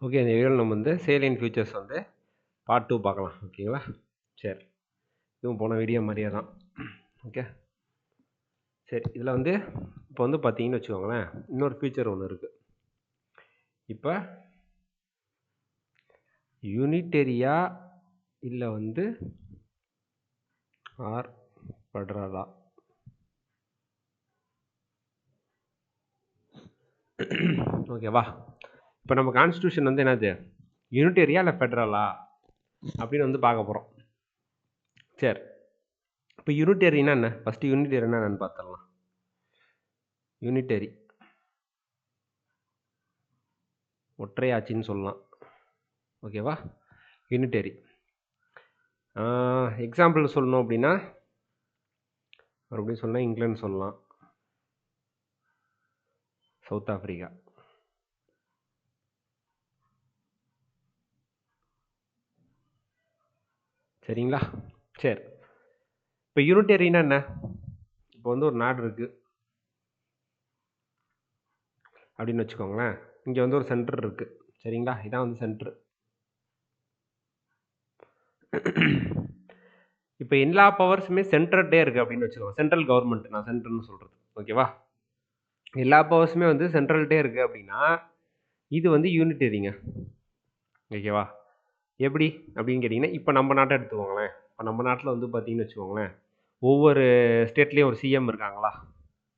Okay. இந்த வீடியோவில் நம்ம வந்து சேல் அண்ட் ஃபியூச்சர்ஸ் வந்து பார்ட் 2 பார்க்கலாம். ஓகேங்களா? சரி. இதுவும் போன வீடியோ மாதிரியே தான். ஓகே. சரி. இதில் வந்து இப்போ வந்து பார்த்தீங்கன்னு வச்சுக்கோங்களேன், இன்னொரு ஃபியூச்சர் ஒன்று இருக்குது. இப்போ யூனிட்டரியா இல்லை வந்து ஆர் ஃபெடரலா? ஓகேவா? இப்போ நம்ம கான்ஸ்டியூஷன் வந்து என்னது, யூனிட்டரியா இல்லை ஃபெடரலா அப்படின்னு வந்து பார்க்க போகிறோம். சரி. இப்போ யூனிட்டரினா என்ன? ஃபஸ்ட்டு யூனிட்டரினா என்னன்னு பார்த்துடலாம். யூனிட்டரி ஒற்றையாட்சின்னு சொல்லலாம். ஓகேவா? யூனிட்டரி எக்ஸாம்பிள் சொல்லணும் அப்படின்னா மறுபடியும் சொன்னால் இங்கிலாந்து சொல்லலாம், சவுத் ஆஃப்ரிக்கா. சரிங்களா? சரி. இப்போ யூனிட்டரினா என்ன? இப்போ வந்து ஒரு நாடு இருக்குது அப்படின்னு வச்சுக்கோங்களேன். இங்கே வந்து ஒரு சென்டர் இருக்குது. சரிங்களா? இதான் வந்து சென்டர். இப்போ எல்லா பவர்ஸுமே சென்டர்டே இருக்குது அப்படின்னு வச்சுக்கோங்க. சென்ட்ரல் கவர்மெண்ட், நான் சென்டர்னு சொல்கிறது. ஓகேவா? எல்லா பவர்ஸுமே வந்து சென்ட்ரல்டே இருக்குது அப்படின்னா இது வந்து யூனிட்டரிங்க. ஓகேவா? எப்படி அப்படின்னு கேட்டிங்கன்னா, இப்போ நம்ம நாட்டை எடுத்துக்கோங்களேன். இப்போ நம்ம நாட்டில் வந்து பார்த்தீங்கன்னு வச்சுக்கோங்களேன், ஒவ்வொரு ஸ்டேட்லேயும் ஒரு சிஎம் இருக்காங்களா?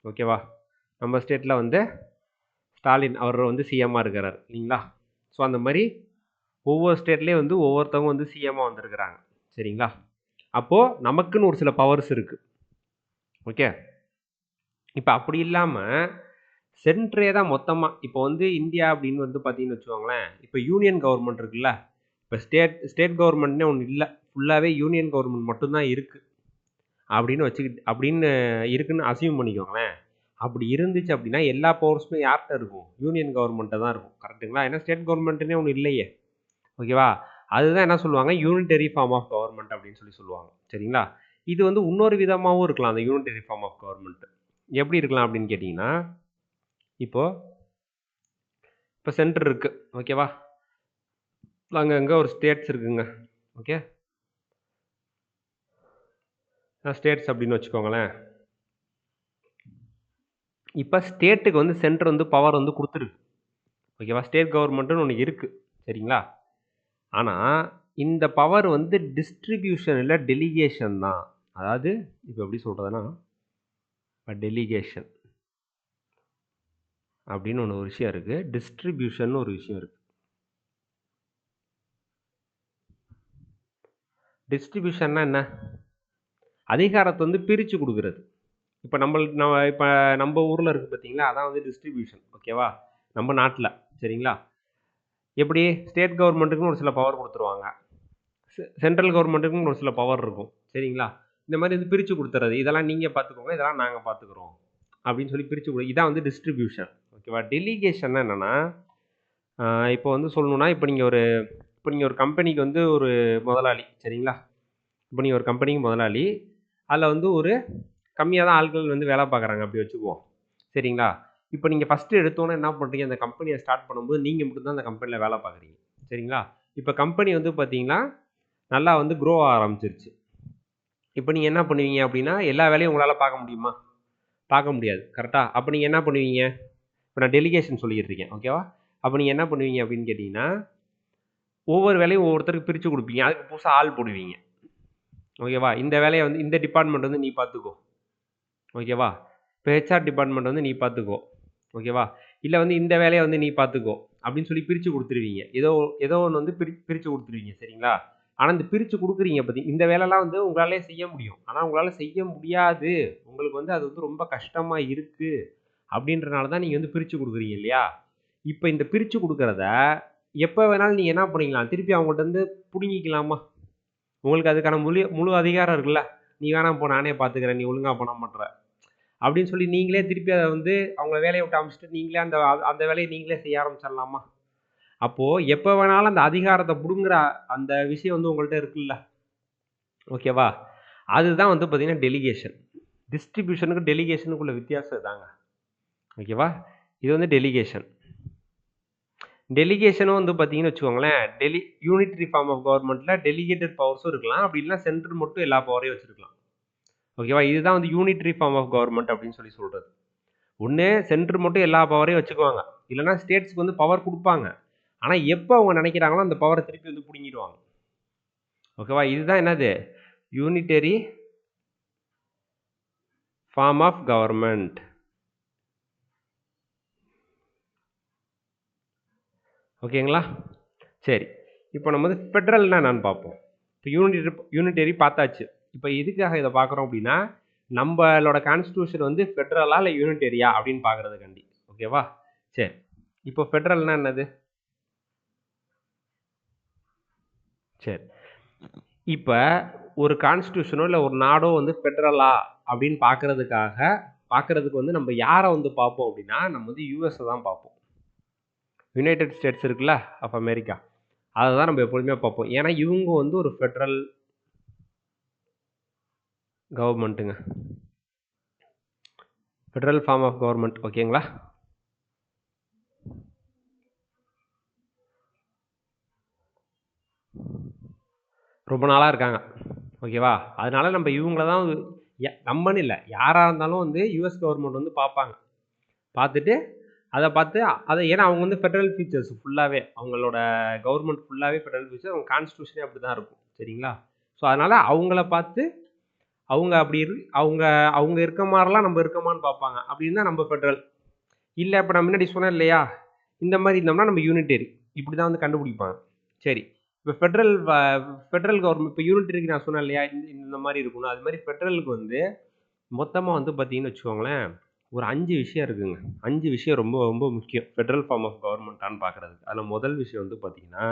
ஓகேவா? நம்ம ஸ்டேட்டில் வந்து ஸ்டாலின் அவர் வந்து சிஎம்மாக இருக்கிறார் இல்லைங்களா? ஸோ அந்த மாதிரி ஒவ்வொரு ஸ்டேட்லேயும் வந்து ஒவ்வொருத்தவங்க வந்து சிஎம்மாக வந்திருக்கிறாங்க. சரிங்களா? அப்போது நமக்குன்னு ஒரு சில பவர்ஸ் இருக்குது. ஓகே. இப்போ அப்படி இல்லாமல் சென்ட்ரே தான் மொத்தமாக, இப்போ வந்து இந்தியா அப்படின்னு வந்து பார்த்தீங்கன்னு வச்சுக்கோங்களேன், இப்போ யூனியன் கவர்மெண்ட் இருக்குல்ல, இப்போ ஸ்டேட் கவர்மெண்ட்னே ஒன்று இல்லை, ஃபுல்லாகவே யூனியன் கவர்மெண்ட் மட்டும்தான் இருக்குது அப்படின்னு அப்படின்னு இருக்குன்னு அசியூம் பண்ணிக்கோங்களேன். அப்படி இருந்துச்சு அப்படின்னா எல்லா பவர்ஸுமே யார்கிட்ட இருக்கும்? யூனியன் கவர்மெண்ட்டை தான் இருக்கும். கரெக்டுங்களா? ஏன்னா ஸ்டேட் கவர்மெண்ட்டுனே ஒன்று இல்லையே. ஓகேவா? அதுதான் என்ன சொல்லுவாங்க, யூனிட்டரி ஃபார்ம் ஆஃப் கவர்மெண்ட் அப்படின்னு சொல்லுவாங்க. சரிங்களா? இது வந்து இன்னொரு விதமாகவும் இருக்கலாம். அந்த யூனிட்டரி ஃபார்ம் ஆஃப் கவர்மெண்ட் எப்படி இருக்கலாம் அப்படின்னு கேட்டிங்கன்னா, இப்போ சென்டர் இருக்குது. ஓகேவா? அங்கங்கே ஒரு ஸ்டேட்ஸ் இருக்குங்க. ஓகே. ஸ்டேட்ஸ் அப்படின்னு வச்சுக்கோங்களேன். இப்போ ஸ்டேட்டுக்கு வந்து சென்டர் வந்து பவர் வந்து கொடுத்துருக்கு. ஓகேவா? ஸ்டேட் கவர்மெண்ட்டுன்னு ஒன்று இருக்குது. சரிங்களா? ஆனால் இந்த பவர் வந்து டிஸ்ட்ரிபியூஷன் இல்லை, டெலிகேஷன் தான். அதாவது இப்போ எப்படி சொல்கிறதுனா, இப்போ டெலிகேஷன் அப்படின்னு ஒரு விஷயம் இருக்குது, டிஸ்ட்ரிபியூஷன் ஒரு விஷயம் இருக்குது. டிஸ்ட்ரிபியூஷன்னா என்ன? அதிகாரத்தை வந்து பிரித்து கொடுக்குறது. இப்போ நம்ம ஊரில் இருக்குது பார்த்தீங்களா, அதான் வந்து டிஸ்ட்ரிபியூஷன். ஓகேவா? நம்ம நாட்டில். சரிங்களா? எப்படி ஸ்டேட் கவர்மெண்ட்டுக்குன்னு ஒரு சில பவர் கொடுத்துருவாங்க, சென்ட்ரல் கவர்மெண்ட்டுக்குன்னு ஒரு சில பவர் இருக்கும். சரிங்களா? இந்த மாதிரி வந்து பிரித்து கொடுத்துறது, இதெல்லாம் நீங்கள் பார்த்துக்கோங்க, இதெல்லாம் நாங்கள் பார்த்துக்குறோம் அப்படின்னு சொல்லி பிரித்து கொடு, இதான் வந்து டிஸ்ட்ரிபியூஷன். ஓகேவா? டெலிகேஷன் என்னென்னா, இப்போ வந்து சொல்லணுன்னா, இப்போ நீங்கள் ஒரு கம்பெனிக்கு வந்து ஒரு முதலாளி. சரிங்களா? இப்போ நீங்கள் ஒரு கம்பெனிக்கு முதலாளி, அதில் வந்து ஒரு கம்மியாக தான் ஆட்கள் வந்து வேலை பார்க்குறாங்க அப்படி வச்சுக்குவோம். சரிங்களா? இப்போ நீங்கள் ஃபஸ்ட்டு எடுத்தோன்னே என்ன பண்ணுறீங்க, அந்த கம்பெனியை ஸ்டார்ட் பண்ணும்போது நீங்கள் மட்டும்தான் அந்த கம்பெனியில் வேலை பார்க்குறீங்க. சரிங்களா? இப்போ கம்பெனி வந்து பார்த்தீங்கன்னா நல்லா வந்து க்ரோ ஆரம்பிச்சிருச்சு. இப்போ நீங்கள் என்ன பண்ணுவீங்க அப்படின்னா, எல்லா வேலையும் உங்களால் பார்க்க முடியுமா? பார்க்க முடியாது. கரெக்டாக? அப்போ நீங்கள் என்ன பண்ணுவீங்க? இப்போ நான் டெலிகேஷன் சொல்லிட்டு இருக்கேன். ஓகேவா? அப்போ நீங்கள் என்ன பண்ணுவீங்க அப்படின்னு கேட்டிங்கன்னா, ஒவ்வொரு வேலையும் ஒவ்வொருத்தருக்கு பிரித்து கொடுப்பீங்க. அதுக்கு புதுசாக ஆள் போடுவீங்க. ஓகேவா? இந்த வேலையை வந்து இந்த டிபார்ட்மெண்ட் வந்து நீ பார்த்துக்கோ. ஓகேவா? இப்போ ஹெச்ஆர் டிபார்ட்மெண்ட் வந்து நீ பார்த்துக்கோ. ஓகேவா? இல்லை வந்து இந்த வேலையை வந்து நீ பார்த்துக்கோ அப்படின்னு சொல்லி பிரித்து கொடுத்துருவீங்க. ஏதோ ஒன்று வந்து பிரித்து கொடுத்துருவீங்க. சரிங்களா? ஆனால் இந்த பிரித்து கொடுக்குறீங்க இந்த வேலைலாம் வந்து உங்களாலே செய்ய முடியும். ஆனால் உங்களால் செய்ய முடியாது, உங்களுக்கு வந்து அது வந்து ரொம்ப கஷ்டமாக இருக்குது அப்படின்றனால தான் நீங்கள் வந்து பிரித்து கொடுக்குறீங்க இல்லையா? இப்போ இந்த பிரித்து கொடுக்குறத எப்போ வேணாலும் நீங்கள் என்ன பண்ணிக்கலாம், திருப்பி அவங்கள்ட்ட வந்து பிடுங்கிக்கலாமா? உங்களுக்கு அதுக்கான முழு அதிகாரம் இருக்குல்ல. நீ வேணாம் போ, நானே பார்த்துக்கிறேன், நீ ஒழுங்காக பண்ண மாட்ற அப்படின்னு சொல்லி நீங்களே திருப்பி அதை வந்து அவங்கள வேலையை விட்டு அமைச்சிட்டு நீங்களே அந்த அந்த வேலையை நீங்களே செய்ய ஆரம்பிச்சிடலாமா? அப்போது எப்போ வேணாலும் அந்த அதிகாரத்தை பிடுங்குற அந்த விஷயம் வந்து உங்கள்கிட்ட இருக்குல்ல. ஓகேவா? அதுதான் வந்து பார்த்தீங்கன்னா டெலிகேஷன். டிஸ்ட்ரிபியூஷனுக்கு டெலிகேஷனுக்குள்ள வித்தியாசம் தாங்க. ஓகேவா? இது வந்து டெலிகேஷன். டெலிகேஷனும் வந்து பார்த்தீங்கன்னு வச்சுக்கோங்களேன், யூனிட்டரி ஃபார்ம் ஆஃப் கவர்மெண்ட்டில் டெலிகேட்டட் பவர்ஸும் இருக்கலாம். அப்படி இல்லைனா சென்டர் மட்டும் எல்லா பவரையும் வச்சுருக்கலாம். ஓகேவா? இதுதான் வந்து யூனிட்டரி ஃபார்ம் ஆஃப் கவர்மெண்ட் அப்படின்னு சொல்கிறது. ஒன்று சென்டர் மட்டும் எல்லா பவரையும் வச்சுக்குவாங்க, இல்லைனா ஸ்டேட்ஸ்க்கு வந்து பவர் கொடுப்பாங்க. ஆனால் எப்போ அவங்க நினைக்கிறாங்களோ அந்த பவரை திருப்பி வந்து பிடிங்கிடுவாங்க. ஓகேவா? இதுதான் என்னது? Unitary form of government. ஓகேங்களா? சரி, இப்போ நம்ம வந்து ஃபெட்ரல்னா என்னன்னு பார்ப்போம். இப்போ யூனிட்டரி பார்த்தாச்சு. இப்போ எதுக்காக இதை பார்க்குறோம் அப்படின்னா, நம்மளோட கான்ஸ்டியூஷன் வந்து ஃபெட்ரலா இல்லை யூனிட்டரியா அப்படின்னு பார்க்குறதுக்காண்டி. ஓகேவா? சரி, இப்போ ஃபெட்ரல்னா என்னது? சரி, இப்போ ஒரு கான்ஸ்டியூஷனோ இல்லை ஒரு நாடோ வந்து ஃபெட்ரலா அப்படின்னு பார்க்கறதுக்கு வந்து நம்ம யாரை வந்து பார்ப்போம் அப்படின்னா, நம்ம வந்து யூஎஸ்ஸை தான் பார்ப்போம். யுனைடெட் ஸ்டேட்ஸ் இருக்குல்ல ஆஃப் அமெரிக்கா, அதை தான் நம்ம எப்பொழுதுமே பார்ப்போம். ஏன்னா இவங்க வந்து ஒரு ஃபெட்ரல் கவர்மெண்ட்டுங்க, ஃபெட்ரல் ஃபார்ம் ஆஃப் கவர்மெண்ட். ஓகேங்களா? ரொம்ப நாளாக இருக்காங்க. ஓகேவா? அதனால நம்ம இவங்கள தான் நம்மன்னு இல்லை, யாராக இருந்தாலும் வந்து யூஎஸ் கவர்மெண்ட் வந்து பார்ப்பாங்க. பார்த்துட்டு அதை ஏன்னா அவங்க வந்து ஃபெட்ரல் ஃபீச்சர்ஸ் ஃபுல்லாகவே, அவங்களோட கவர்மெண்ட் ஃபுல்லாகவே ஃபெட்ரல் ஃபீச்சர், அவங்க கான்ஸ்டியூஷனே அப்படி தான் இருக்கும். சரிங்களா? ஸோ அதனால் அவங்கள பார்த்து அவங்க அப்படி அவங்க இருக்க மாதிரிலாம் நம்ம இருக்கமான்னு பார்ப்பாங்க. அப்படின்னா நம்ம ஃபெட்ரல். இல்லை இப்போ நான் முன்னாடி சொன்னேன் இல்லையா, இந்த மாதிரி இருந்தோம்னா நம்ம யூனிட்டரி. இப்படி தான் வந்து கண்டுபிடிப்பாங்க. சரி, இப்போ ஃபெட்ரல் கவர்மெண்ட், இப்போ யூனிட்டரிக்கு நான் சொன்னேன் இல்லையா, இந்த மாதிரி இருக்கணும். அது மாதிரி ஃபெட்ரலுக்கு வந்து மொத்தமாக வந்து பார்த்தீங்கன்னு வச்சுக்கோங்களேன், ஒரு 5 விஷயம் இருக்குங்க. 5 விஷயம் ரொம்ப ரொம்ப முக்கியம் ஃபெட்ரல் ஃபார்ம் ஆஃப் கவர்மெண்ட்டான்னு பார்க்குறதுக்கு. அதில் முதல் விஷயம் வந்து பார்த்தீங்கன்னா,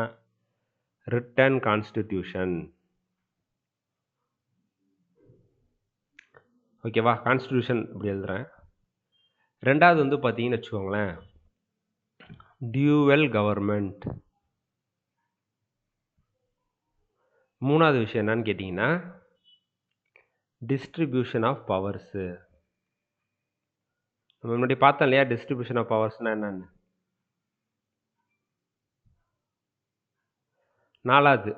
ரிட்டன் கான்ஸ்டிடியூஷன். ஓகேவா? கான்ஸ்டிடியூஷன் இப்படி எழுதுறேன். ரெண்டாவது வந்து பார்த்தீங்கன்னு வச்சுக்கோங்களேன், டியூவல் கவர்மெண்ட். மூணாவது விஷயம் என்னன்னு கேட்டிங்கன்னா, டிஸ்ட்ரிபியூஷன் ஆஃப் பவர்ஸு. நம்ம முன்னாடி பார்த்தோம் இல்லையா, டிஸ்ட்ரிபியூஷன் ஆஃப் பவர்ஸ்னால் என்னன்னு. நாலாவது,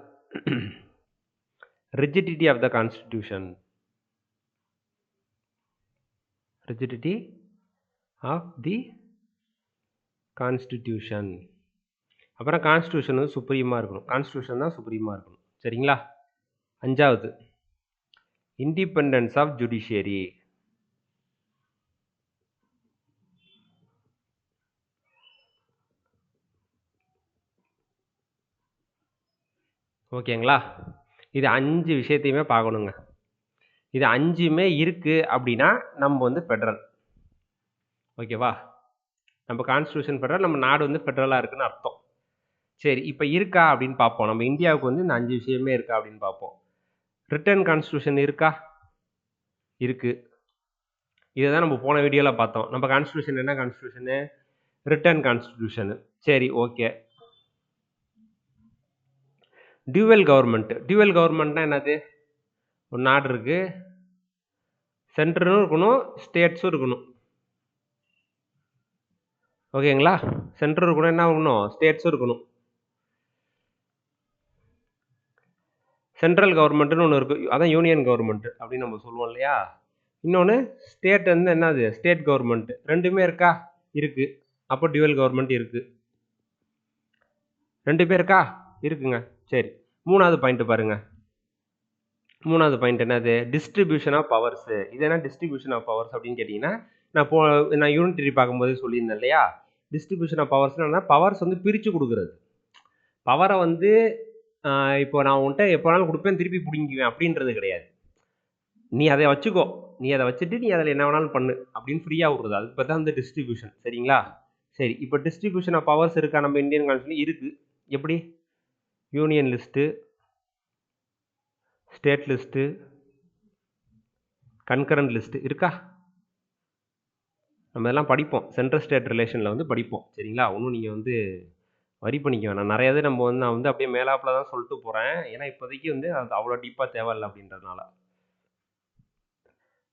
rigidity of the constitution. Rigidity of the constitution. அப்புறம் கான்ஸ்டியூஷன் வந்து சுப்ரீமாக இருக்கணும். கான்ஸ்டியூஷன் தான் சுப்ரீமாக இருக்கணும். சரிங்களா? அஞ்சாவது, இண்டிபெண்டன்ஸ் ஆஃப் ஜுடிஷியரி. ஓகேங்களா? இது 5 விஷயத்தையுமே பார்க்கணுங்க. இது 5மே இருக்குது அப்படின்னா நம்ம வந்து ஃபெட்ரல். ஓகேவா? நம்ம கான்ஸ்டியூஷன் ஃபெட்ரல், நம்ம நாடு வந்து ஃபெட்ரலாக இருக்குன்னு அர்த்தம். சரி, இப்போ இருக்கா அப்படின்னு பார்ப்போம். நம்ம இந்தியாவுக்கு வந்து இந்த 5 விஷயமே இருக்கா அப்படின்னு பார்ப்போம். ரிட்டன் கான்ஸ்டியூஷன் இருக்கா? இருக்கு. இதை தான் நம்ம போன வீடியோவில் பார்த்தோம். நம்ம கான்ஸ்டியூஷன் என்ன கான்ஸ்டியூஷனு? Written constitution. சரி, ஓகே. Dual government. டியூவல் கவர்மெண்ட்னா என்னது? ஒரு நாடு இருக்கு, சென்டரும் இருக்கணும், ஸ்டேட்ஸும் இருக்கணும். ஓகேங்களா? சென்டர் இருக்கணும், என்ன இருக்கணும்? ஸ்டேட்ஸும் இருக்கணும். சென்ட்ரல் கவர்மெண்ட்னு ஒன்று இருக்குது, அதான் யூனியன் கவர்மெண்ட் அப்படின்னு நம்ம சொல்லுவோம் இல்லையா. இன்னொன்று ஸ்டேட் வந்து என்னது? State government. ரெண்டுமே இருக்கா? இருக்குது. அப்போ டியூவல் கவர்மெண்ட் இருக்குது. 2 பேர் இருக்கா? இருக்குங்க. சரி, மூணாவது பாயிண்ட் பாருங்க. மூணாவது பாயிண்ட் என்னது? Distribution of powers. இது என்ன டிஸ்ட்ரிபியூஷன் ஆஃப் பவர்ஸ் அப்படின்னு கேட்டிங்கன்னா, நான் யூனிட்டரி பார்க்கும்போது சொல்லியிருந்தேன் இல்லையா, டிஸ்ட்ரிபியூஷன் ஆஃப் பவர்ஸ்னால் என்ன? பவர்ஸ் வந்து பிரித்து கொடுக்குறது. பவரை வந்து இப்போ நான் உன்கிட்ட எப்போ வேணாலும் கொடுப்பேன், திருப்பி பிடிங்குவேன் அப்படின்றது கிடையாது. நீ அதை வச்சுக்கோ, நீ அதை வச்சுட்டு நீ அதில் என்ன வேணாலும் பண்ணு அப்படின்னு ஃப்ரீயாக விட்றது. அதுக்கு பார்த்தா வந்து டிஸ்ட்ரிபியூஷன். சரிங்களா? சரி, இப்போ டிஸ்ட்ரிபியூஷன் ஆஃப் பவர்ஸ் இருக்கா நம்ம இந்தியன் கான்ஸ்டியூஷன்? இருக்குது. எப்படி? Union list, state list, concurrent list இருக்கா? நம்ம எல்லாம் படிப்போம், சென்ட்ரல் ஸ்டேட் ரிலேஷனில் வந்து படிப்போம். சரிங்களா? ஒன்றும் நீங்கள் வந்து வரி பண்ணிக்க வேணாம். நிறைய இது நான் வந்து அப்படியே மேலாப்பில் தான் சொல்லிட்டு போகிறேன். ஏன்னா இப்போதைக்கு வந்து அது அவ்வளோ டீப்பாக தேவையில்லை அப்படின்றதுனால.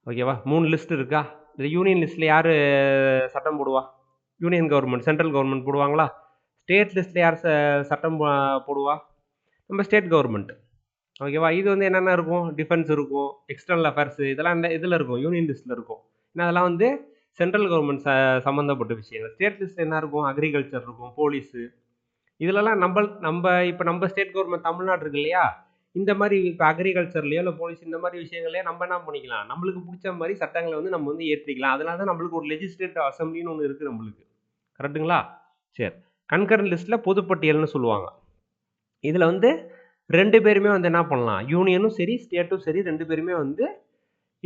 ஓகேவா? 3 லிஸ்ட் இருக்கா? இந்த யூனியன் லிஸ்ட்டில் யார் சட்டம் போடுவா? யூனியன் கவர்மெண்ட், சென்ட்ரல் கவர்மெண்ட் போடுவாங்களா? ஸ்டேட் லிஸ்ட்டில் யார் சட்டம் போடுவா? நம்ம ஸ்டேட் கவர்மெண்ட். ஓகேவா? இது வந்து என்னென்ன இருக்கும்? டிஃபென்ஸ் இருக்கும், எக்ஸ்டர்னல் அஃபேர்ஸ் இதெல்லாம் இந்த இதில் இருக்கும், யூனியன் லிஸ்ட்டில் இருக்கும். ஏன்னா அதெல்லாம் வந்து சென்ட்ரல் கவர்மெண்ட் சம்மந்தப்பட்ட விஷயங்கள். ஸ்டேட் லிஸ்ட்டில் என்ன இருக்கும்? அக்ரிகல்ச்சர் இருக்கும், போலீஸு இதிலலாம் இப்போ நம்ம ஸ்டேட் கவர்மெண்ட் தமிழ்நாடு இருக்கு இல்லையா? இந்த மாதிரி இப்போ அக்ரிகல்ச்சர்லையோ இல்லை போலீஸ் இந்த மாதிரி விஷயங்களையோ நம்ம என்ன பண்ணிக்கலாம்? நம்மளுக்கு பிடிச்ச மாதிரி சட்டங்களை வந்து நம்ம வந்து ஏற்றிக்கலாம். அதனால தான் நம்மளுக்கு ஒரு லெஜிஸ்லேட்டிவ் அசம்பிளின்னு ஒன்று இருக்குது நம்மளுக்கு. கரெக்டுங்களா? சரி. கன்கரண்ட் லிஸ்ட்டில் பொதுப்பட்டியல்னு சொல்லுவாங்க. இதில் வந்து 2 பேருமே வந்து என்ன பண்ணலாம்? யூனியனும் சரி, ஸ்டேட்டும் சரி 2 பேருமே வந்து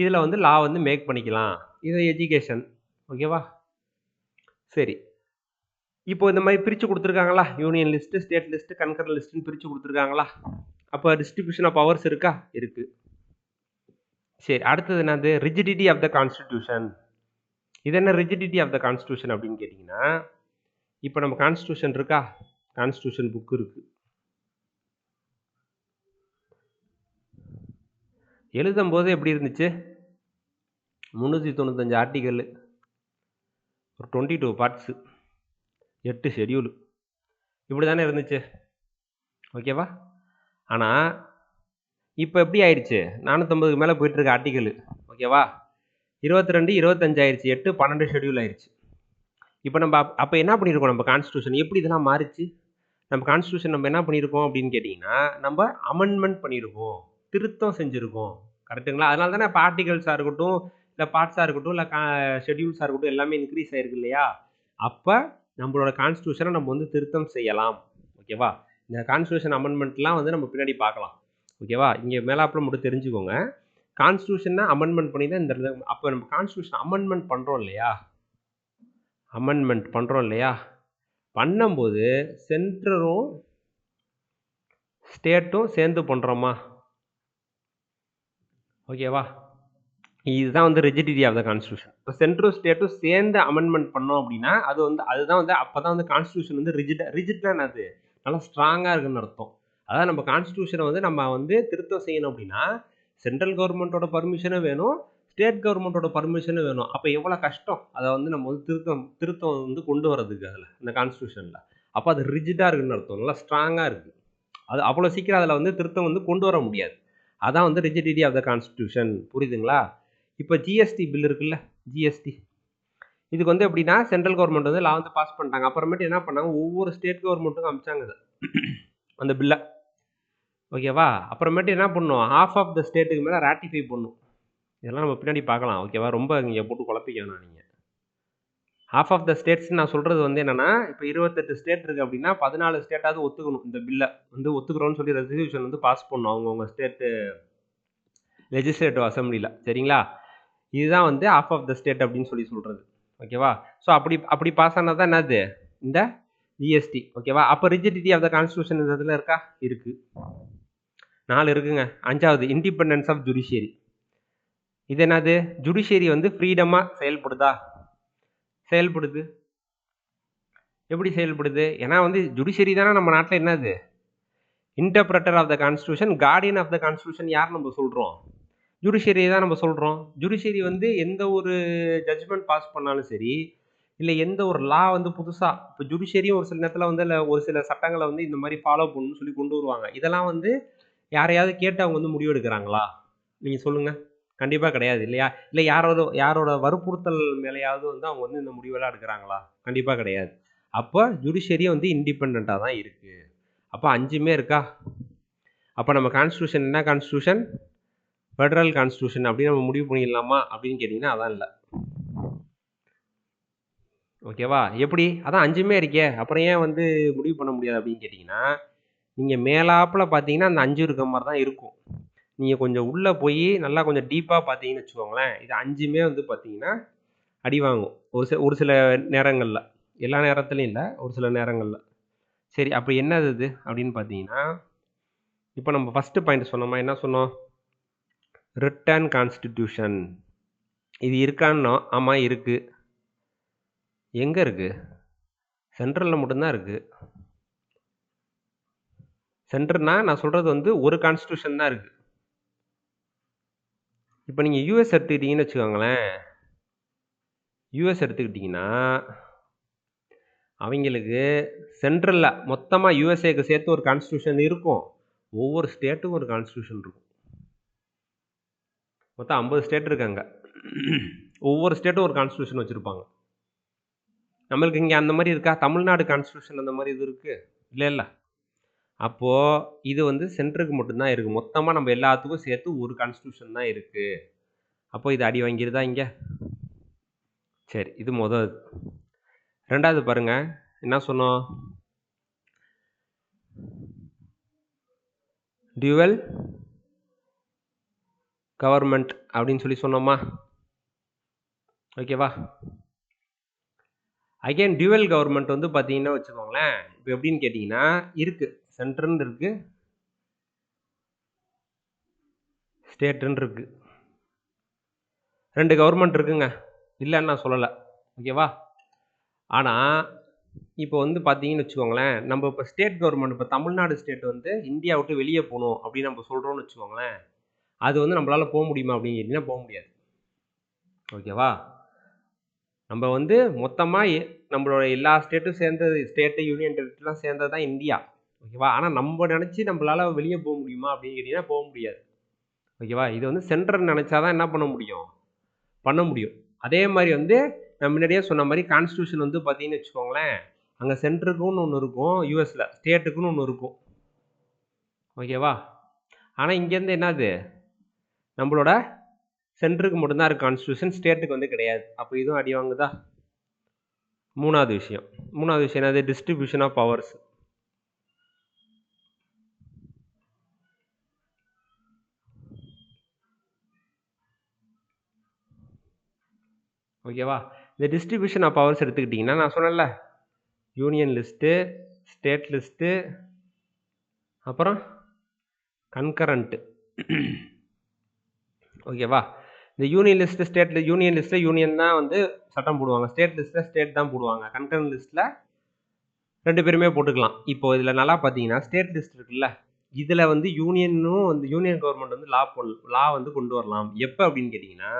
இதில் வந்து லா வந்து மேக் பண்ணிக்கலாம். இது எஜுகேஷன். ஓகேவா? சரி. இப்போ இந்த மாதிரி பிரித்து கொடுத்துருக்காங்களா? Union list, state list, concurrent லிஸ்ட்டுன்னு பிரித்து கொடுத்துருக்காங்களா? அப்போ டிஸ்ட்ரிபியூஷன் ஆஃப் பவர்ஸ் இருக்கா? இருக்குது. சரி. அடுத்தது என்னது? Rigidity of the constitution. இது என்ன ரிஜிடிட்டி ஆஃப் த கான்ஸ்டிடியூஷன் அப்படின்னு கேட்டிங்கன்னா, இப்போ நம்ம கான்ஸ்டிடியூஷன் இருக்கா? கான்ஸ்டிடியூஷன் புக் இருக்குது. எழுதும்போது எப்படி இருந்துச்சு? 395 ஆர்டிகல், ஒரு 22 பார்ட்ஸு, 8 ஷெடியூலு, இப்படி தானே இருந்துச்சு. ஓகேவா? ஆனால் இப்போ எப்படி ஆயிடுச்சு? 450க்கு மேலே போயிட்டுருக்கு ஆர்டிகல். ஓகேவா? 22, 25 ஆயிடுச்சு. 8, 12 ஷெடியூல் ஆயிடுச்சு. இப்போ நம்ம அப்போ என்ன பண்ணியிருக்கோம்? நம்ம கான்ஸ்டியூஷன் எப்படி இதெல்லாம் மாறிச்சு? நம்ம கான்ஸ்டியூஷன் நம்ம என்ன பண்ணியிருக்கோம் அப்படின்னு கேட்டிங்கன்னா, நம்ம அமெண்ட்மெண்ட் பண்ணியிருக்கோம், திருத்தம் செஞ்சுருக்கோம். கரெக்டுங்களா? அதனால தானே இப்போ ஆர்டிகல்ஸாக இருக்கட்டும், இல்லை பார்ட்ஸாக இருக்கட்டும், இல்லை ஷெடியூல்ஸாக இருக்கட்டும் எல்லாமே இன்க்ரீஸ் ஆயிருக்கு இல்லையா? அப்போ நம்மளோட கான்ஸ்டியூஷனை நம்ம வந்து திருத்தம் செய்யலாம். ஓகேவா? இந்த கான்ஸ்டியூஷன் அமெண்ட்மெண்ட்லாம் வந்து நம்ம பின்னாடி பார்க்கலாம். ஓகேவா? இங்கே மேலாப்பில் மட்டும் தெரிஞ்சுக்கோங்க. கான்ஸ்டியூஷனை அமெண்ட்மெண்ட் பண்ணி தான் இந்த அப்போ நம்ம கான்ஸ்டியூஷன் அமெண்ட்மெண்ட் பண்ணுறோம் இல்லையா? அமெண்ட்மெண்ட் பண்ணுறோம் இல்லையா? பண்ணும்போது சென்ட்ரரும் ஸ்டேட்டும் சேர்ந்து பண்ணுறோமா? ஓகேவா? இதுதான் வந்து ரிஜிடிட்டி ஆஃப் த கான்ஸ்டியூஷன். இப்போ சென்ட்ரல் ஸ்டேட்டும் சேர்ந்து அமெண்ட்மெண்ட் பண்ணோம் அப்படின்னா அதுதான் வந்து அப்போ தான் வந்து கான்ஸ்டியூஷன் வந்து ரிஜிட்னா என்னது? நல்லா ஸ்ட்ராங்காக இருக்குன்னு அர்த்தம். அதாவது நம்ம கான்ஸ்டியூஷனை வந்து நம்ம வந்து திருத்தம் செய்யணும் அப்படின்னா சென்ட்ரல் கவர்மெண்ட்டோட பர்மிஷனும் வேணும், ஸ்டேட் கவர்மெண்ட்டோட பர்மிஷனும் வேணும். அப்போ எவ்வளோ கஷ்டம் அதை வந்து நம்ம வந்து திருத்தம் வந்து கொண்டு வரதுக்கு அதில் இந்த கான்ஸ்டியூஷனில். அப்போ அது ரிஜிடாக இருக்குன்னு அர்த்தம், நல்லா ஸ்ட்ராங்காக இருக்குது. அது அவ்வளோ சீக்கிரம் அதில் வந்து திருத்தம் வந்து கொண்டு வர முடியாது. அதான் வந்து ரிஜிடிட்டி ஆஃப் த கான்ஸ்டியூஷன். புரியுதுங்களா? இப்போ ஜிஎஸ்டி பில் இருக்குல்ல, ஜிஎஸ்டி இதுக்கு வந்து எப்படின்னா சென்ட்ரல் கவர்மெண்ட் வந்து லா வந்து பாஸ் பண்ணிட்டாங்க. அப்புறமேட்டு என்ன பண்ணாங்க, ஒவ்வொரு ஸ்டேட் கவர்மெண்ட்டுக்கும் அமிச்சாங்க அந்த பில்லை. ஓகேவா? அப்புறமேட்டு என்ன பண்ணும், ஹாஃப் ஆஃப் த ஸ்டேட்டுக்கு மேலே ராட்டிஃபை பண்ணும். இதெல்லாம் நம்ம பின்னாடி பார்க்கலாம். ஓகேவா? ரொம்ப இங்கே போட்டு குழப்பிக்கணும் நீங்கள். ஹாஃப் ஆஃப் த ஸ்டேட்ஸ் நான் சொல்கிறது வந்து என்னென்னா, இப்போ 28 ஸ்டேட் இருக்குது அப்படின்னா 14 ஸ்டேட்டாவது ஒத்துக்கணும். இந்த பில்லை வந்து ஒத்துக்கிறோன்னு சொல்லி ரெசல்யூஷன் வந்து பாஸ் பண்ணணும் அவங்கவுங்க ஸ்டேட்டு லெஜிஸ்லேட்டிவ் அசம்பிளியில். சரிங்களா? இதுதான் வந்து ஹாஃப் ஆஃப் த ஸ்டேட் அப்படின்னு சொல்லி சொல்கிறது. ஓகேவா? ஸோ அப்படி பாஸ் ஆனால் தான் என்னது இந்த ஜிஎஸ்டி. ஓகேவா? அப்போ ரிஜிடிட்டி ஆஃப் த கான்ஸ்டியூஷன் இந்த இதில் இருக்கா? இருக்குது. 4 இருக்குங்க. 5வது இண்டிபெண்டன்ஸ் ஆஃப் ஜுடிஷியரி. இது என்னது? ஜுடிஷியரி வந்து ஃப்ரீடமாக செயல்படுதா? செயல்படுது. எப்படி செயல்படுது? ஏன்னா வந்து ஜுடிஷியரி தானே நம்ம நாட்டில் என்னது? Interpreter of the constitution, guardian of the constitution யார் நம்ம சொல்கிறோம்? ஜுடிஷியரி தான் நம்ம சொல்கிறோம். ஜுடிஷியரி வந்து எந்த ஒரு ஜட்ஜ்மெண்ட் பாஸ் பண்ணாலும் சரி, இல்லை எந்த ஒரு லா வந்து புதுசாக இப்போ ஜுடிஷியரியும் ஒரு சில நேரத்தில் வந்து ஒரு சில சட்டங்களை வந்து இந்த மாதிரி ஃபாலோ பண்ணணும்னு சொல்லி கொண்டு வருவாங்க. இதெல்லாம் வந்து யாரையாவது கேட்டு அவங்க வந்து முடிவெடுக்கிறாங்களா? நீங்கள் சொல்லுங்கள். கண்டிப்பாக கிடையாது இல்லையா? இல்லை யாரோட வற்புறுத்தல் மேலேயாவது வந்து அவங்க வந்து இந்த முடிவெல்லாம் எடுக்கிறாங்களா? கண்டிப்பாக கிடையாது. அப்போ ஜுடிஷியரியும் வந்து இண்டிபெண்ட்டாக தான் இருக்குது. அப்போ 5மே இருக்கா? அப்போ நம்ம கான்ஸ்டியூஷன் என்ன கான்ஸ்டியூஷன்? ஃபெடரல் கான்ஸ்டியூஷன் அப்படின்னு நம்ம முடிவு பண்ணிடலாமா அப்படின்னு கேட்டிங்கன்னா அதான் இல்லை. ஓகேவா? எப்படி? அதான் 5மே இருக்கே, அப்புறம் ஏன் வந்து முடிவு பண்ண முடியாது அப்படின்னு கேட்டிங்கன்னா, நீங்கள் மேலாப்பில் பார்த்தீங்கன்னா அந்த 5 இருக்க மாதிரி தான் இருக்கும். நீங்கள் கொஞ்சம் உள்ளே போய் நல்லா கொஞ்சம் டீப்பாக பார்த்தீங்கன்னு வச்சுக்கோங்களேன், இது 5மே வந்து பார்த்தீங்கன்னா அடி வாங்கும் ஒரு சில நேரங்களில். எல்லா நேரத்துலையும் இல்லை, ஒரு சில நேரங்களில். சரி, அப்போ என்னது இது அப்படின்னு பார்த்தீங்கன்னா, இப்போ நம்ம ஃபஸ்ட்டு பாயிண்ட் சொன்னோமா, என்ன சொன்னோம்? Written constitution. இது இருக்கான்னோ? ஆமாம் இருக்குது. எங்கே இருக்குது? சென்ட்ரலில் மட்டும்தான் இருக்குது. சென்டர்னா நான் சொல்கிறது வந்து ஒரு கான்ஸ்டியூஷன் தான் இருக்குது. இப்போ நீங்கள் யூஎஸ் எடுத்துக்கிட்டீங்கன்னு வச்சுக்கோங்களேன், யூஎஸ் எடுத்துக்கிட்டிங்கன்னா அவங்களுக்கு சென்ட்ரலில் மொத்தமாக யூஎஸ்ஏக்கு சேர்த்து ஒரு கான்ஸ்டியூஷன் இருக்கும், ஒவ்வொரு ஸ்டேட்டுக்கும் ஒரு கான்ஸ்டியூஷன் இருக்கும். மொத்தம் 50 ஸ்டேட் இருக்காங்க, ஒவ்வொரு ஸ்டேட்டும் ஒரு கான்ஸ்டியூஷன் வச்சுருப்பாங்க. நம்மளுக்கு இங்கே அந்த மாதிரி இருக்கா? தமிழ்நாடு கான்ஸ்டியூஷன் அந்த மாதிரி இது இருக்குது இல்லை இல்லை. அப்போது இது வந்து சென்டருக்கு மட்டும்தான் இருக்குது, மொத்தமாக நம்ம எல்லாத்துக்கும் சேர்த்து ஒரு கான்ஸ்டியூஷன் தான் இருக்குது. அப்போ இது அடி வாங்கிடுதா இங்கே? சரி, இது முதல். ரெண்டாவது பாருங்க, என்ன சொன்னோம்? டியூவல் கவர்மெண்ட் அப்படின்னு சொல்லி சொன்னோமா? ஓகேவா? அகைன் டியூவல் கவர்மெண்ட் வந்து பார்த்தீங்கன்னா வச்சுக்கோங்களேன், இப்போ எப்படின்னு கேட்டிங்கன்னா இருக்குது, சென்ட்ரல்னு இருக்குது, ஸ்டேட்டுன்னு இருக்குது. 2 கவர்மெண்ட் இருக்குங்க, இல்லைன்னு நான் சொல்லலை. ஓகேவா? ஆனால் இப்போ வந்து பார்த்தீங்கன்னு வச்சுக்கோங்களேன், நம்ம இப்போ ஸ்டேட் கவர்மெண்ட், இப்போ தமிழ்நாடு ஸ்டேட் வந்து இந்தியா விட்டு வெளியே போகணும் அப்படின்னு நம்ம சொல்கிறோன்னு வச்சுக்கோங்களேன், அது வந்து நம்மளால் போக முடியுமா அப்படின்னு கேட்டிங்கன்னா போக முடியாது. ஓகேவா? நம்ம வந்து மொத்தமாக நம்மளோட எல்லா ஸ்டேட்டும் சேர்ந்தது, ஸ்டேட்டு யூனியன் டெரிட்டரிலாம் சேர்ந்தது தான் இந்தியா. ஓகேவா? ஆனால் நம்ம நினச்சி நம்மளால் வெளியே போக முடியுமா அப்படின்னு கேட்டிங்கன்னா போக முடியாது. ஓகேவா? இது வந்து சென்ட்ரல் நினச்சா தான் என்ன பண்ண முடியும், பண்ண முடியும். அதே மாதிரி வந்து நான் முன்னாடியே சொன்ன மாதிரி கான்ஸ்டியூஷன் வந்து பார்த்தீங்கன்னு வச்சுக்கோங்களேன், அங்கே சென்ட்ருக்குன்னு ஒன்று இருக்கும், யூஎஸில் ஸ்டேட்டுக்குன்னு ஒன்று இருக்கும். ஓகேவா? ஆனால் இங்கேருந்து என்னது, நம்மளோட சென்ட்ருக்கு மட்டும்தான் இருக்குது கான்ஸ்டியூஷன், ஸ்டேட்டுக்கு வந்து கிடையாது. அப்போ இதுவும் அடி வாங்குதா? மூணாவது விஷயம் என்னது? Distribution of powers. ஓகேவா? இந்த டிஸ்ட்ரிபியூஷன் ஆஃப் பவர்ஸ் எடுத்துக்கிட்டிங்கன்னா நான் சொன்னேன்ல, யூனியன் லிஸ்ட்டு, ஸ்டேட் லிஸ்ட்டு, அப்புறம் கன்கரண்ட்டு. ஓகேவா? இந்த யூனியன் லிஸ்ட்டு, ஸ்டேட் யூனியன் லிஸ்ட்டில் யூனியன் தான் வந்து சட்டம் போடுவாங்க, ஸ்டேட் லிஸ்ட்டில் ஸ்டேட் தான் போடுவாங்க, கன்கரண்ட் லிஸ்ட்டில் 2 பேருமே போட்டுக்கலாம். இப்போ இதில் நல்லா பார்த்தீங்கன்னா ஸ்டேட் லிஸ்ட் இருக்குல்ல, இதில் வந்து யூனியனும் வந்து யூனியன் கவர்மெண்ட் வந்து லா வந்து கொண்டு வரலாம். எப்போ அப்படின்னு கேட்டிங்கன்னா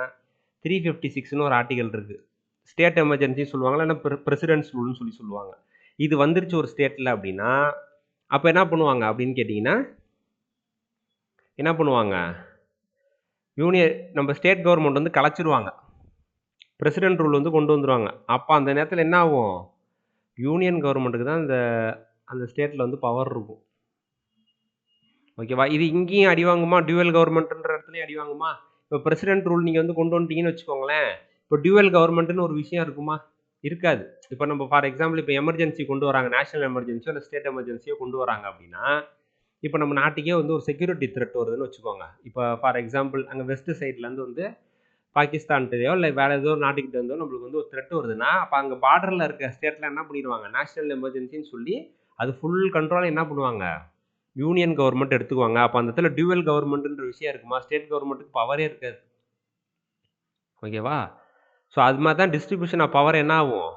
356ன்னு ஒரு ஆர்டிகல் இருக்குது. ஸ்டேட் எமர்ஜென்சி சொல்லுவாங்க, இல்லைன்னா பிரசிடென்ட்ஸ் ரூல்னு சொல்லி சொல்லுவாங்க. இது வந்துருச்சு ஒரு ஸ்டேட்டில் அப்படின்னா, அப்போ என்ன பண்ணுவாங்க அப்படின்னு கேட்டிங்கன்னா, என்ன பண்ணுவாங்க, நம்ம ஸ்டேட் கவர்மெண்ட் வந்து கலைச்சிருவாங்க, பிரசிடென்ட் ரூல் வந்து கொண்டு வந்துடுவாங்க. அப்போ அந்த நேரத்தில் என்ன ஆகும், யூனியன் கவர்மெண்ட்டுக்கு தான் அந்த ஸ்டேட்டில் வந்து பவர் இருக்கும். ஓகேவா? இது இங்கேயும் அடி வாங்குமா, டியூவல் கவர்மெண்ட்ன்ற இடத்துலையும் அடி வாங்குமா? இப்போ பிரசிடென்ட் ரூல் நீங்கள் வந்து கொண்டு வந்துட்டீங்கன்னு வச்சுக்கோங்களேன், இப்போ டியூவல் கவர்மெண்ட்டுன்னு ஒரு விஷயம் இருக்குமா? இருக்காது. இப்போ நம்ம ஃபார் எக்ஸாம்பிள் இப்போ எமர்ஜென்சி கொண்டு வராங்க, நேஷனல் எமர்ஜென்சியோ இல்லை ஸ்டேட் எமர்ஜென்சியோ கொண்டு வராங்க அப்படின்னா, இப்போ நம்ம நாட்டுக்கே வந்து ஒரு செக்யூரிட்டி த்ரெட் வருதுன்னு வச்சுக்கோங்க. இப்போ ஃபார் எக்ஸாம்பிள் அங்கே வெஸ்ட் சைட்லேருந்து வந்து பாகிஸ்தான்கிட்டயோ இல்லை வேறு ஏதோ நாட்டுக்கிட்ட இருந்தோ நம்மளுக்கு வந்து ஒரு த்ரெட் வருதுன்னா, அப்போ அங்கே பார்டரில் இருக்க ஸ்டேட்டில் என்ன பண்ணிடுவாங்க, நேஷனல் எமர்ஜென்சின்னு சொல்லி அது ஃபுல் கண்ட்ரோலாக என்ன பண்ணுவாங்க, யூனியன் கவர்மெண்ட் எடுத்துக்குவாங்க. அப்போ அந்த இடத்துல டியூவல் கவர்மெண்ட்ன்ற விஷயம் இருக்குமா, ஸ்டேட் கவர்மெண்ட்டுக்கு பவரே இருக்காது. ஓகேவா? ஸோ அது மாதிரி தான் டிஸ்ட்ரிபியூஷன் ஆஃப் பவர் என்ன ஆகும்.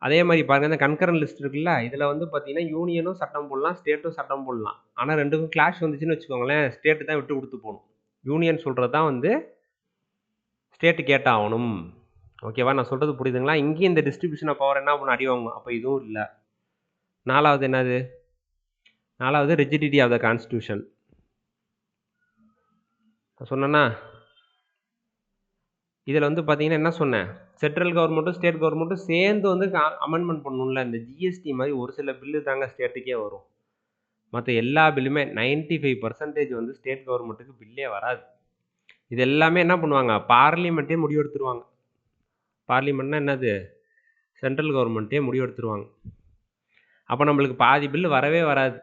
அதே மாதிரி பாருங்கள், இந்த கன்கரண்ட் லிஸ்ட் இருக்குல்ல, இதில் வந்து பார்த்தீங்கன்னா யூனியனும் சட்டம் போடலாம், ஸ்டேட்டும் சட்டம் போடலாம். ஆனால் ரெண்டுக்கும் கிளாஷ் வந்துச்சுன்னு வச்சுக்கோங்களேன், ஸ்டேட்டு தான் விட்டு கொடுத்து போகணும். யூனியன் சொல்கிறது தான் வந்து ஸ்டேட்டு கேட்டாகணும். ஓகேவா? நான் சொல்கிறது புரியுதுங்களா? இங்கேயும் இந்த டிஸ்ட்ரிபியூஷன் ஆஃப் பவர் என்ன பண்ண அடி வாங்கணும். அப்போ இதுவும் இல்லை. நாலாவது என்னது, நாலாவது ரிஜிடிட்டி ஆஃப் த கான்ஸ்டியூஷன். சொன்னேன்னா இதில் வந்து பார்த்தீங்கன்னா என்ன சொன்னேன், சென்ட்ரல் கவர்மெண்ட்டும் ஸ்டேட் கவர்மெண்ட்டும் சேர்ந்து வந்து அமெண்ட்மெண்ட் பண்ணணும்ல. இந்த ஜிஎஸ்டி மாதிரி ஒரு சில பில்லு தாங்க ஸ்டேட்டுக்கே வரும், மற்ற எல்லா பில்லுமே 95% வந்து ஸ்டேட் கவர்மெண்ட்டுக்கு பில்லே வராது. இது எல்லாமே என்ன பண்ணுவாங்க, பார்லிமெண்ட்டே முடிவெடுத்துருவாங்க. பார்லிமெண்ட்னா என்னது, சென்ட்ரல் கவர்மெண்ட்டே முடிவெடுத்துருவாங்க. அப்போ நம்மளுக்கு பாதி பில்லு வரவே வராது.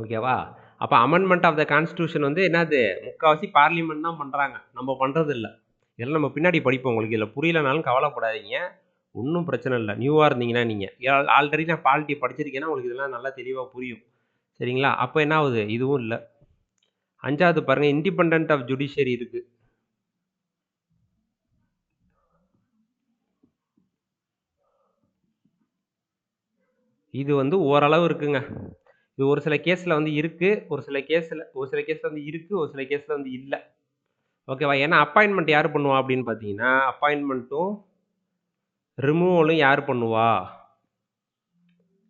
ஓகேவா? அப்போ அமெண்ட்மெண்ட் ஆஃப் த கான்ஸ்டியூஷன் வந்து என்னது, முக்கால்வாசி பார்லிமெண்ட் தான் பண்ணுறாங்க, நம்ம பண்ணுறது இல்லை. இதெல்லாம் நம்ம பின்னாடி படிப்போம். உங்களுக்கு இதில் புரியலனாலும் கவலைப்படாதீங்க, ஒன்றும் பிரச்சனை இல்லை. நியூவாக இருந்தீங்கன்னா நீங்கள் ஆல்ரெடி நான் பாலிட்டி படிச்சிருக்கேன்னா உங்களுக்கு இதெல்லாம் நல்லா தெளிவாக புரியும். சரிங்களா? அப்போ என்ன ஆகுது, இதுவும் இல்லை. அஞ்சாவது பாருங்கள், இண்டிபெண்ட் ஆஃப் ஜுடிஷியரி இருக்குது. இது வந்து ஓரளவு இருக்குங்க. இது ஒரு சில கேஸில் வந்து இருக்குது, ஒரு சில கேஸில் வந்து இருக்குது, ஒரு சில கேஸில் வந்து இல்லை. ஓகேவா? ஏன்னா அப்பாயின்மெண்ட் யார் பண்ணுவா அப்படின்னு பார்த்தீங்கன்னா, அப்பாயின்மெண்ட்டும் ரிமூவலும் யார் பண்ணுவா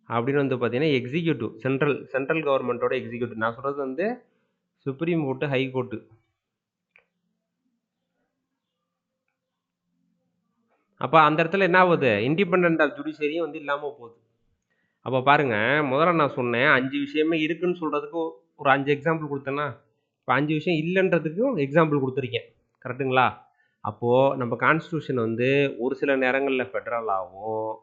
அப்படின்னு வந்து பார்த்தீங்கன்னா எக்ஸிக்யூட்டிவ், சென்ட்ரல் கவர்மெண்ட்டோட எக்ஸிக்யூட்டிவ். நான் சொல்கிறது வந்து சுப்ரீம் கோர்ட்டு, ஹை கோர்ட்டு. அப்போ அந்த இடத்துல என்ன ஆகுது, இண்டிபெண்ட் ஆஃப் ஜுடிஷியரியும் வந்து இல்லாமல் போகுது. அப்போ பாருங்க, முதல்ல நான் சொன்னேன் 5 விஷயமே இருக்குன்னு சொல்கிறதுக்கு ஒரு 5 எக்ஸாம்பிள் கொடுத்தேன்னா, இப்போ 5 விஷயம் இல்லைன்றதுக்கும் எக்ஸாம்பிள் கொடுத்துருக்கேன். கரெக்டுங்களா? அப்போது நம்ம கான்ஸ்டியூஷன் வந்து ஒரு சில நேரங்களில் ஃபெடரலாகவும்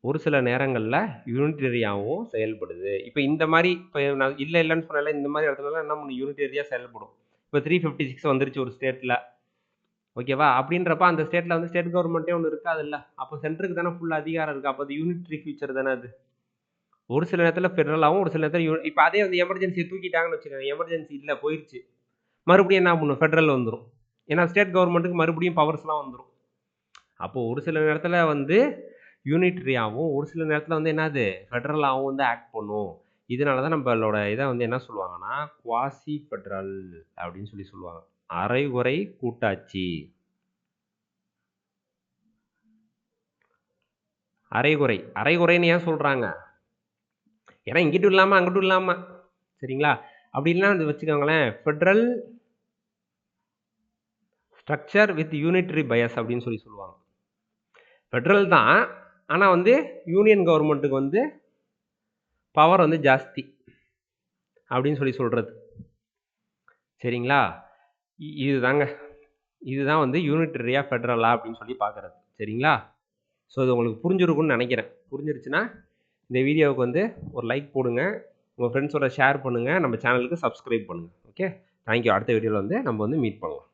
ஒரு சில நேரங்களில் யூனிட்டரியாகவும் செயல்படுது. இப்போ இந்த மாதிரி இப்போ நான் இல்லைன்னு சொன்னால இந்த மாதிரி இடத்துலலாம் என்ன பண்ணணும், யூனிட்டரியாக செயல்படும். இப்போ 356 வந்துருச்சு ஒரு ஸ்டேட்டில், ஓகேவா? அப்படின்றப்ப அந்த ஸ்டேட்டில் வந்து ஸ்டேட் கவர்மெண்ட்டே ஒன்று இருக்காதுல்ல. அப்போ சென்டருக்கு தானே ஃபுல் அதிகாரம் இருக்குது. அப்போ அது யூனிட்டரி ஃபியூச்சர் தானே அது. ஒரு சில நேரத்தில் ஃபெடரலாகவும் ஒரு சில நேரத்தில் இப்போ அதே வந்து எமர்ஜென்சியை தூக்கிட்டாங்கன்னு வச்சுக்கோங்க, எமர்ஜென்சி இல்லை போயிடுச்சு, மறுபடியும் என்ன பண்ணும், ஃபெடரல் வந்துடும். ஏன்னா ஸ்டேட் கவர்மெண்ட்டுக்கு மறுபடியும் பவர்ஸ்லாம் வந்துடும். அப்போது ஒரு சில நேரத்தில் வந்து யூனிட்ரியாகவும் ஒரு சில நேரத்தில் வந்து என்னது ஃபெடரலாகவும் வந்து ஆக்ட் பண்ணும். இதனால தான் நம்மளோட இதை வந்து என்ன சொல்லுவாங்கன்னா குவாசி ஃபெடரல் அப்படின்னு சொல்லுவாங்க. அரைகுறை கூட்டாட்சி. அரைகுறைன்னு ஏன் சொல்கிறாங்க, ஏன்னா இங்கிட்டும் இல்லாமல் அங்கிட்டும் இல்லாமல், சரிங்களா? அப்படின்லாம் வந்து வச்சுக்கோங்களேன், federal structure with unitary bias அப்படின்னு சொல்லுவாங்க. ஃபெடரல் தான், ஆனால் வந்து யூனியன் கவர்மெண்ட்டுக்கு வந்து பவர் வந்து ஜாஸ்தி அப்படின்னு சொல்கிறது. சரிங்களா? இதுதான் வந்து யூனிட்டரியா ஃபெடரலா அப்படின்னு சொல்லி பார்க்குறது. சரிங்களா? ஸோ இது உங்களுக்கு புரிஞ்சிருக்கும்னு நினைக்கிறேன். புரிஞ்சிருச்சுன்னா இந்த வீடியோவுக்கு வந்து ஒரு லைக் போடுங்க, உங்கள் ஃப்ரெண்ட்ஸோட ஷேர் பண்ணுங்கள், நம்ம சேனலுக்கு சப்ஸ்கிரைப் பண்ணுங்கள். Okay, thank you. அடுத்த வீடியோவில் வந்து நம்ம வந்து மீட் பண்ணலாம்.